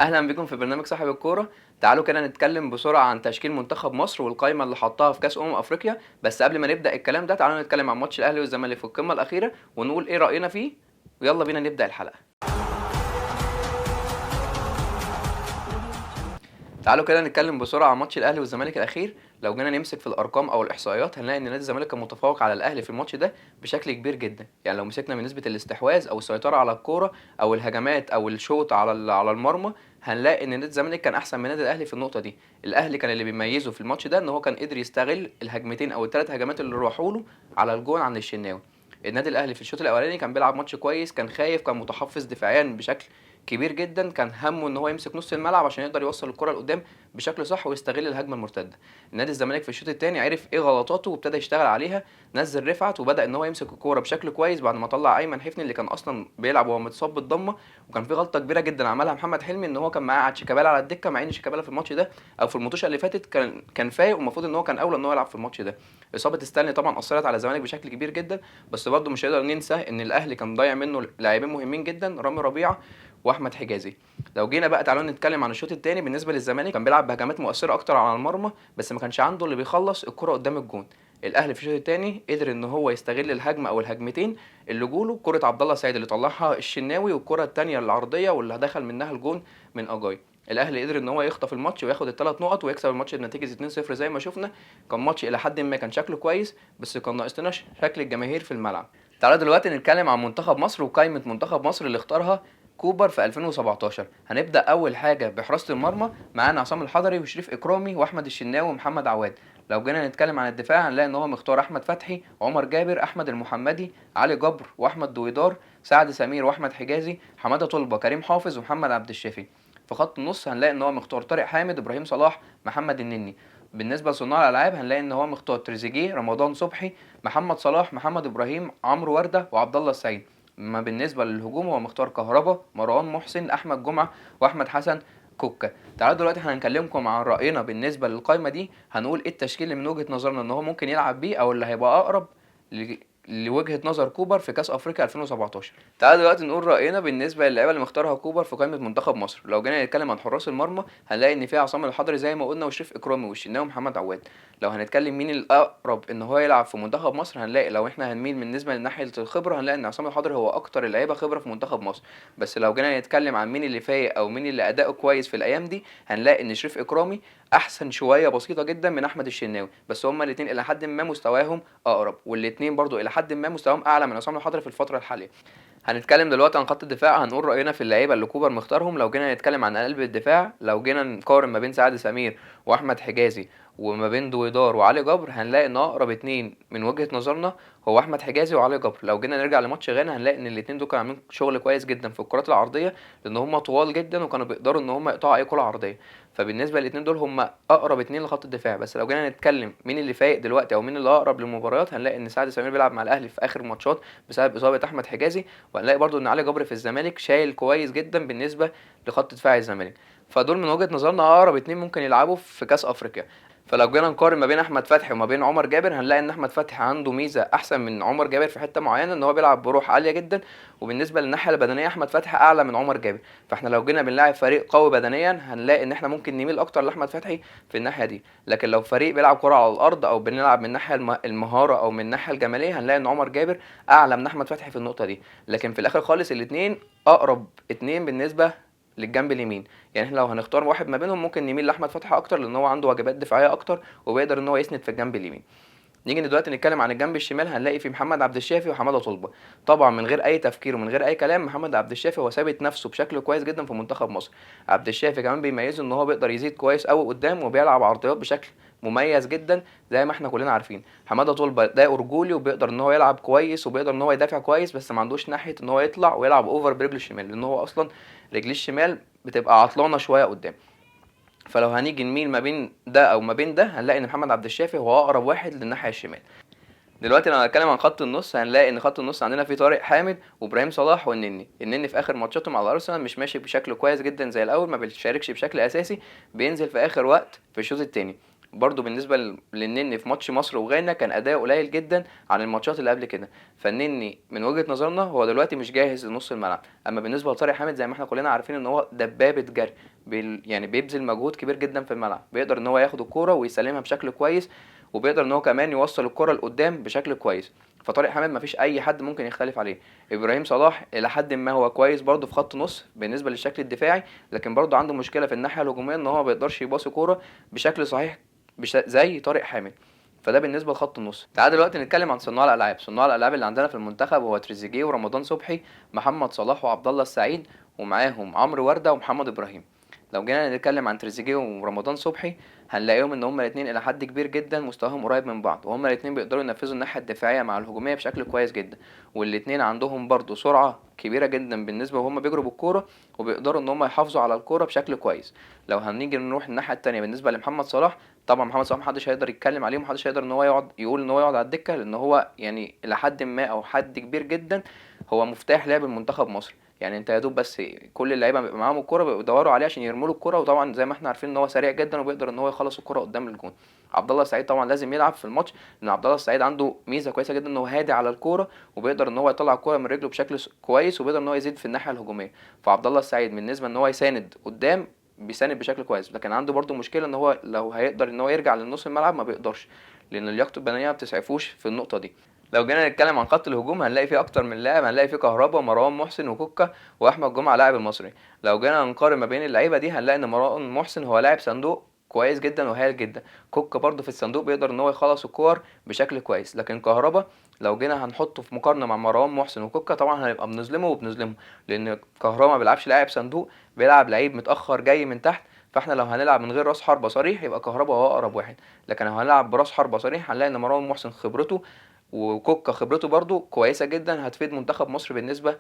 اهلا بكم في برنامج صاحب الكوره. تعالوا كده نتكلم بسرعه عن تشكيل منتخب مصر والقائمه اللي حطها في كاس افريقيا. بس قبل ما نبدا الكلام ده تعالوا نتكلم عن ماتش الاهلي والزمالك في القمه الاخيره ونقول ايه راينا فيه. ويلا بينا نبدا الحلقه. تعالوا كده نتكلم بسرعه عن ماتش الاهلي والزمالك الاخير. لو جينا نمسك في الارقام او الاحصائيات هنلاقي ان نادي الزمالك كان متفوق على الاهلي في الماتش ده بشكل كبير جدا. يعني لو مسكنا من نسبه الاستحواذ او السيطره على الكوره او الهجمات او الشوط على المرمى، هنلاقي ان نادي الزمالك كان احسن من نادي الاهلي في النقطه دي. الاهلي كان اللي بيميزه في الماتش ده ان هو كان قدر يستغل الهجمتين او الثلاث هجمات اللي راحوا له على الجون عند الشناوي. النادي الاهلي في الشوط الاولاني كان بيلعب ماتش كويس، كان خايف، كان متحفظ دفاعيا بشكل كبير جدا، كان همه ان هو يمسك نص الملعب عشان يقدر يوصل الكره لقدام بشكل صح ويستغل الهجمه المرتده. نادي الزمالك في الشوط الثاني عرف ايه غلطاته وابتدى يشتغل عليها، نزل رفعت وبدا ان هو يمسك الكوره بشكل كويس بعد ما طلع ايمن حفني اللي كان اصلا بيلعب وهو متصاب بالضمه. وكان في غلطه كبيره جدا عملها محمد حلمي ان هو كان معاه شيكابالا على الدكه، مع ان شيكابالا في الماتش ده او في الماتش اللي فاتت كان فايق والمفروض ان هو كان اولى ان هو يلعب في الماتش ده. اصابه ستانلي طبعا اثرت على الزمالك بشكل كبير جدا، بس برضه مش هنقدر ننسى ان الاهلي كان ضايع منه لاعبين مهمين جدا، رامي ربيعه واحمد حجازي. لو جينا بقى تعالوا نتكلم عن الشوط الثاني. بالنسبه للزمالك كان بيلعب بهجمات مؤثره اكتر على المرمى، بس ما كانش عنده اللي بيخلص الكره قدام الجون. الاهلي في الشوط الثاني قدر ان هو يستغل الهجمه او الهجمتين اللي جوله، كره عبد الله السعيد اللي طلعها الشناوي والكره الثانيه العرضيه واللي دخل منها الجون من اجاي. الاهلي قدر ان هو يخطف الماتش وياخد الثلاث نقط ويكسب الماتش بنتيجه 2-0 زي ما شفنا. كان ماتش الى حد ما كان شكله كويس، بس كان ناقصنا شكل الجماهير في الملعب. تعالوا دلوقتي نتكلم عن منتخب مصر وقائمه منتخب مصر اللي اختارها كوبر في 2017. هنبدا اول حاجه بحراسه المرمى، معانا عصام الحضري وشريف اكرامي واحمد الشناوي ومحمد عواد. لو جينا نتكلم عن الدفاع هنلاقي ان هو مختار احمد فتحي، عمر جابر، احمد المحمدي، علي جبر واحمد دويدار، سعد سمير واحمد حجازي، حماده طلبه، كريم حافظ ومحمد عبد الشافي. في خط النص هنلاقي ان هو مختار طارق حامد، ابراهيم صلاح، محمد النني. بالنسبه لصناع الالعاب هنلاقي ان هو مختار تريزيجيه، رمضان صبحي، محمد صلاح، محمد ابراهيم، عمرو ورده وعبد الله السعيد. اما بالنسبه للهجوم هو مختار كهربا، مروان محسن، احمد جمعه واحمد حسن كوكا. تعالوا دلوقتي هنكلمكم عن راينا بالنسبه للقائمه دي، هنقول ايه التشكيل اللي من وجهه نظرنا ان هو ممكن يلعب بيه او اللي هيبقى اقرب لوجهه نظر كوبر في كاس افريقيا 2017. تعالوا دلوقتي نقول راينا بالنسبه للعيبه اللي مختارها كوبر في قائمه منتخب مصر. لو جينا نتكلم عن حراس المرمى هنلاقي ان في عصام الحضري زي ما قلنا وشريف اكرامي والشناوي ومحمد عواد. لو هنتكلم مين الاقرب ان هو يلعب في منتخب مصر هنلاقي لو احنا هنميل بالنسبه لناحيه الخبره هنلاقي ان عصام الحضري هو اكتر اللعيبه خبره في منتخب مصر. بس لو جينا نتكلم عن مين اللي فايق او مين اللي اداؤه كويس في الايام دي هنلاقي ان شريف اكرامي احسن شويه بسيطه جدا من احمد الشناوي، بس هما الاثنين الى حد ما مستواهم اقرب، والاثنين برضو الى حد ما مستواهم اعلى من عصام الحضري في الفتره الحاليه. هنتكلم دلوقتي عن خط الدفاع، هنقول راينا في اللعيبه اللي كوبر مختارهم. لو جينا نتكلم عن قلب الدفاع، لو جينا نقارن ما بين سعد سمير واحمد حجازي وما بين دويدار وعلي جبر هنلاقي ان اقرب اتنين من وجهه نظرنا هو احمد حجازي وعلي جبر. لو جينا نرجع لماتش غانا هنلاقي ان الاتنين دول كانوا عاملين شغل كويس جدا في الكرات العرضيه، لان هم طوال جدا وكانوا بيقدروا ان هم يقطعوا اي كره عرضيه. فبالنسبه للاتنين دول هم اقرب اتنين لخط الدفاع. بس لو جينا نتكلم مين اللي فايق دلوقتي او مين اللي اقرب للمباريات هنلاقي ان سعد سمير بيلعب مع الاهلي في اخر ماتشات بسبب اصابه احمد حجازي، وهنلاقي برضو ان علي جبر في الزمالك شايل كويس جدا بالنسبه لخط دفاع الزمالك. فدول من وجهه نظرنا اقرب اتنين ممكن يلعبوا في كاس افريقيا. فلو جينا نقارن ما بين احمد فتحي وما بين عمر جابر هنلاقي ان احمد فتحي عنده ميزه احسن من عمر جابر في حته معينه، ان هو بيلعب بروح عاليه جدا، وبالنسبه للناحيه البدنيه احمد فتحي اعلى من عمر جابر. فاحنا لو جينا بنلاعب فريق قوي بدنيا هنلاقي ان احنا ممكن نميل اكتر لاحمد فتحي في الناحيه دي. لكن لو فريق بيلعب كره على الارض او بنلعب من الناحيه المهاره او من الناحيه الجماليه هنلاقي ان عمر جابر اعلى من احمد فتحي في النقطه دي. لكن في الاخر خالص الاثنين اقرب اتنين بالنسبه للجنب اليمين. يعني احنا لو هنختار واحد ما بينهم ممكن نميل لاحمد فتحي اكتر لان هو عنده واجبات دفاعيه اكتر وبيقدر ان هو يسند في الجنب اليمين. نيجي دلوقتي نتكلم عن الجنب الشمال هنلاقي في محمد عبد الشافي وحماده طلبه. طبعا من غير اي تفكير ومن غير اي كلام محمد عبد الشافي هو ثابت نفسه بشكل كويس جدا في منتخب مصر. عبد الشافي كمان بيميزه ان هو بيقدر يزيد كويس قوي قدام وبيلعب عرضيات بشكل مميز جدا زي ما احنا كلنا عارفين. حماده طلبه ده ارجولي وبيقدر ان هو يلعب كويس وبيقدر ان هو يدافع كويس، بس ما عندوش ناحيه ان هو يطلع ويلعب اوفر برجله الشمال لان هو اصلا رجليه الشمال بتبقى عطلانه شويه قدام. فلو هنيجي نميل ما بين ده او ما بين ده هنلاقي ان محمد عبد الشافي هو اقرب واحد للناحيه الشمال. دلوقتي لو هنتكلم عن خط النص هنلاقي ان خط النص عندنا فيه طارق حامد وابراهيم صلاح والنني في اخر ماتشاتهم على ارسنال مش ماشي بشكل كويس جدا زي الاول، ما بيشاركش بشكل اساسي، بينزل في اخر وقت في الشوط الثاني. برضو بالنسبه للنني في ماتش مصر وغانا كان اداؤه قليل جدا عن الماتشات اللي قبل كده. فالنني من وجهه نظرنا هو دلوقتي مش جاهز لنص الملعب. اما بالنسبه لطارق حامد زي ما احنا كلنا عارفين ان هو دبابه جري، يعني بيبذل مجهود كبير جدا في الملعب، بيقدر ان هو ياخد الكوره ويسلمها بشكل كويس، وبيقدر ان هو كمان يوصل الكرة لقدام بشكل كويس. فطارق حامد مفيش اي حد ممكن يختلف عليه. ابراهيم صلاح الى حد ما هو كويس برضه في خط نص بالنسبه للشكل الدفاعي، لكن برضه عنده مشكله في الناحيه الهجوميه ان هو ما بيقدرش يباصي كوره بشكل صحيح زي طارق حامد. فده بالنسبه لخط النص. تعال دلوقتي نتكلم عن صناع الالعاب. صناع الالعاب اللي عندنا في المنتخب هو تريزيجيه ورمضان صبحي، محمد صلاح وعبد الله السعيد، ومعاهم عمرو ورده ومحمد ابراهيم. لو جينا نتكلم عن تريزيجيه ورمضان صبحي هنلاقيهم ان هما الاثنين الى حد كبير جدا مستواهم قريب من بعض، وهما الاثنين بيقدروا ينفذوا الناحيه الدفاعيه مع الهجوميه بشكل كويس جدا، والاثنين عندهم برضو سرعه كبيره جدا بالنسبه وهم بيجروا بالكوره، وبيقدروا ان هم يحافظوا على الكوره بشكل كويس. لو هنيجي نروح الناحيه التانية بالنسبه لمحمد صلاح، طبعا محمد صلاح محدش هيقدر يتكلم عليه، ومحدش هيقدر ان هو يقول ان هو يقعد على الدكه، لان هو يعني الى حد ما او حد كبير جدا هو مفتاح لعب المنتخب مصر. يعني انت يا دوب بس كل اللعيبه بيبقى معاهم الكوره بيبقوا يدوروا عليه عشان يرموا له الكوره، وطبعا زي ما احنا عارفين ان هو سريع جدا وبيقدر ان هو يخلص الكوره قدام الجون. عبد الله السعيد طبعا لازم يلعب في الماتش، لان عبد الله السعيد عنده ميزه كويسه جدا ان هو هادي على الكوره، وبيقدر ان هو يطلع الكوره من رجله بشكل كويس، وبيقدر ان هو يزيد في الناحيه الهجوميه. فعبد الله السعيد بالنسبه ان هو يساند قدام بيساند بشكل كويس، لكن عنده برضو مشكله ان هو لو هيقدر ان هو يرجع للنص الملعب ما بيقدرش، لان لياقته البدنيه ما بتسعفوش في النقطه دي. لو جينا نتكلم عن خط الهجوم هنلاقي فيه اكتر من لاعب، هنلاقي فيه كهربا ومروان محسن وكوكا واحمد جمعه لاعب المصري. لو جينا نقارن ما بين اللعيبه دي هنلاقي ان مروان محسن هو لاعب صندوق كويس جدا وهايل جدا، كوكا برضو في الصندوق بيقدر ان هو يخلص الكور بشكل كويس، لكن كهربا لو جينا هنحطه في مقارنه مع مروان محسن وكوكا طبعا هنبقى بنظلمه، لان كهربا ما بيلعبش لاعب صندوق، بيلعب لعيب متاخر جاي من تحت. فاحنا لو هنلعب من غير راس حربة صريح يبقى كهربا هو اقرب واحد، لكن لو هنلعب براس حربة صريح هنلاقي ان مروان محسن خبرته وكوكا خبرته برضو كويسة جدا هتفيد منتخب مصر بالنسبة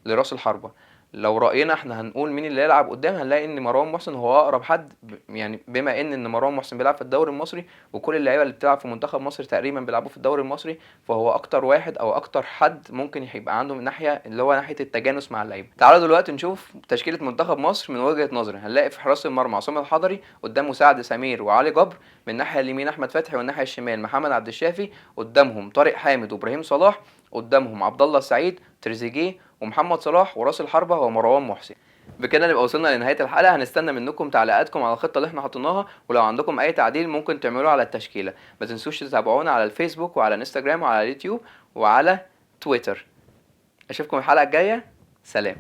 لراس الحربة. لو رأينا احنا هنقول مين اللي يلعب قدام هنلاقي ان مروان محسن هو اقرب حد، يعني بما ان مروان محسن بيلعب في الدوري المصري وكل اللعيبه اللي بتلعب في منتخب مصر تقريبا بيلعبوا في الدوري المصري، فهو اكتر واحد او اكتر حد ممكن يبقى عنده من ناحيه اللي هو ناحيه التجانس مع اللعيبه. تعالوا دلوقتي نشوف تشكيله منتخب مصر من وجهه نظري. هنلاقي في حراس المرمى عصام الحضري، قدامه سعد سمير وعلي جبر، من الناحيه اليمين احمد فتحي، والناحيه الشمال محمد عبد الشافي، قدامهم طارق حامد وابراهيم صلاح، قدامهم عبد الله السعيد، تريزيجيه ومحمد صلاح، وراس الحربة هو مروان محسن. بكده نبقى وصلنا لنهاية الحلقة. هنستنى منكم تعليقاتكم على الخطة اللي احنا حطيناها، ولو عندكم اي تعديل ممكن تعملوه على التشكيلة. ما تنسوش تتابعونا على الفيسبوك وعلى انستجرام وعلى اليوتيوب وعلى تويتر. اشوفكم الحلقة الجاية، سلام.